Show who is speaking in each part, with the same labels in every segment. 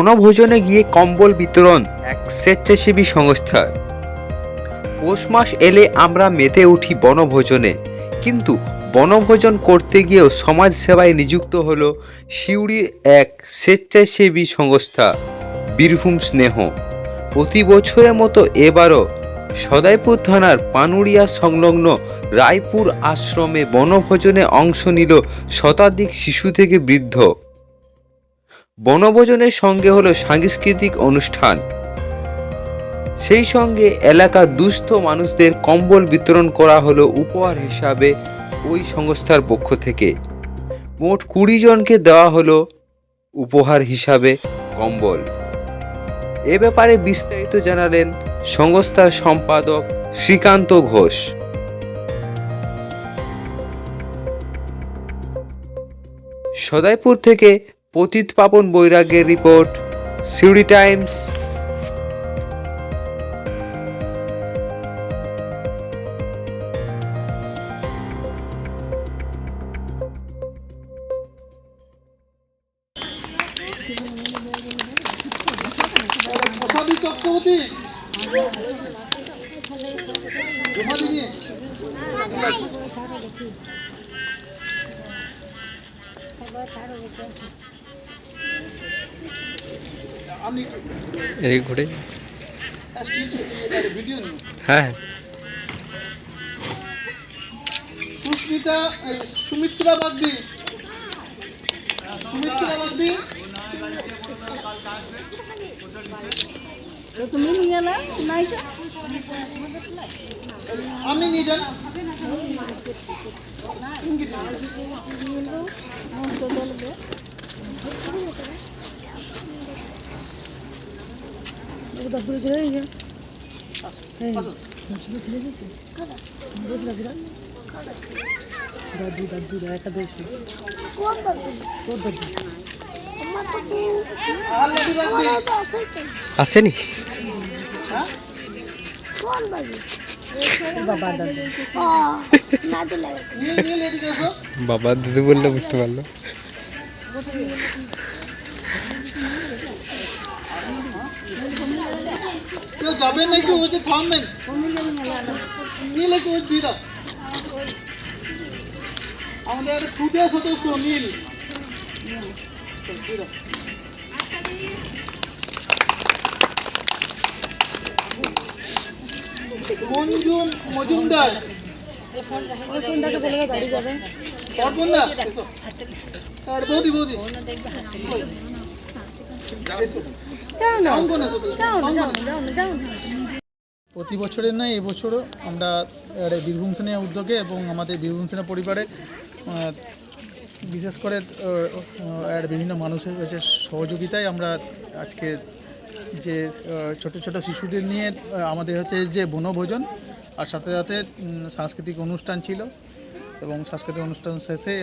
Speaker 1: বনভোজনে গিয়ে কম্বল বিতরণ এক স্বেচ্ছাসেবী সংস্থার। পৌষ মাস এলে আমরা মেতে উঠি বনভোজনে, কিন্তু বনভোজন করতে গিয়েও সমাজ সেবায় নিযুক্ত হলো সিউড়ির এক স্বেচ্ছাসেবী সংস্থা বীরভূম স্নেহ। প্রতি বছরের মতো এবারও সদাইপুর থানার পানুড়িয়া সংলগ্ন রায়পুর আশ্রমে বনভোজনে অংশ নিল শতাধিক শিশু থেকে বৃদ্ধ। বনভোজনের সঙ্গে হলো সাংস্কৃতিক অনুষ্ঠান, সেই সঙ্গে এলাকার দুস্থ মানুষদের কম্বল বিতরণ করা হলো উপহার হিসাবে ওই সংস্থার পক্ষ থেকে। মোট 20 জনকে দেওয়া হলো উপহার হিসাবে কম্বল। এ ব্যাপারে বিস্তারিত জানালেন সংস্থার সম্পাদক শ্রীকান্ত ঘোষ। সদাইপুর থেকে পতিত পাবন বৈরাগ্যের রিপোর্ট, সিউড়ি টাইমস।
Speaker 2: চক্রবর্তী
Speaker 3: ঘুরে হ্যাঁ
Speaker 2: সুস্মিতা সুমিত্রা বাগদি
Speaker 4: তুমি নিয়ে না নাই
Speaker 2: আপনি নিয়ে যান।
Speaker 4: দূরে চলে গেছে দাদু দাদু একাদশী
Speaker 3: আসেনি
Speaker 4: বাবা দাদু
Speaker 3: বাবা দাদু বললে বুঝতে পারলো।
Speaker 2: কেউ যাবেন না, একটু হচ্ছে থামবেন, নীল একটু দিয়ে দাও। আমাদের একটা খুদে সদস্য নীল মঞ্জুন মজুমদার, অর্পণদা আর বৌদি প্রতি বছরের নয় এবছরও আমরা বীরভূম সেনা উদ্যোগে এবং আমাদের বীরভূম সেনা পরিবারে বিশেষ করে বিভিন্ন মানুষের কাছে সহযোগিতায় আমরা আজকে যে ছোট ছোট শিশুদের নিয়ে আমাদের হচ্ছে যে বনভোজন আর সাথে সাথে সাংস্কৃতিক অনুষ্ঠান ছিল এবং সাংস্কৃতিক অনুষ্ঠান শেষে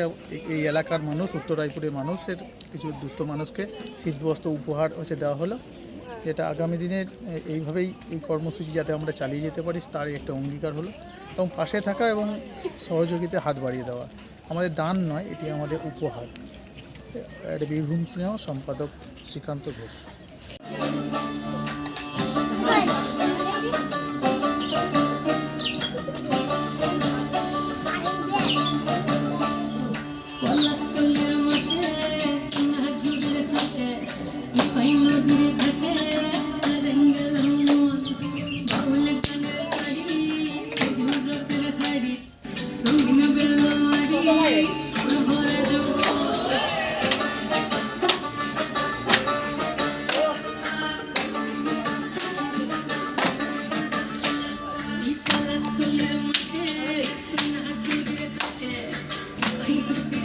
Speaker 2: এই এলাকার মানুষ, উত্তর রায়পুরের মানুষের কিছু দুস্থ মানুষকে শীতবস্ত্র উপহার হচ্ছে দেওয়া হলো, যেটা আগামী দিনে এইভাবেই এই কর্মসূচি যাতে আমরা চালিয়ে যেতে পারি তার একটা অঙ্গীকার হলো এবং পাশে থাকা এবং সহযোগিতায় হাত বাড়িয়ে দেওয়া। আমাদের দান নয়, এটি আমাদের উপহার। বীরভূম স্নেহ, সম্পাদক শ্রীকান্ত ঘোষ।
Speaker 5: Thank you.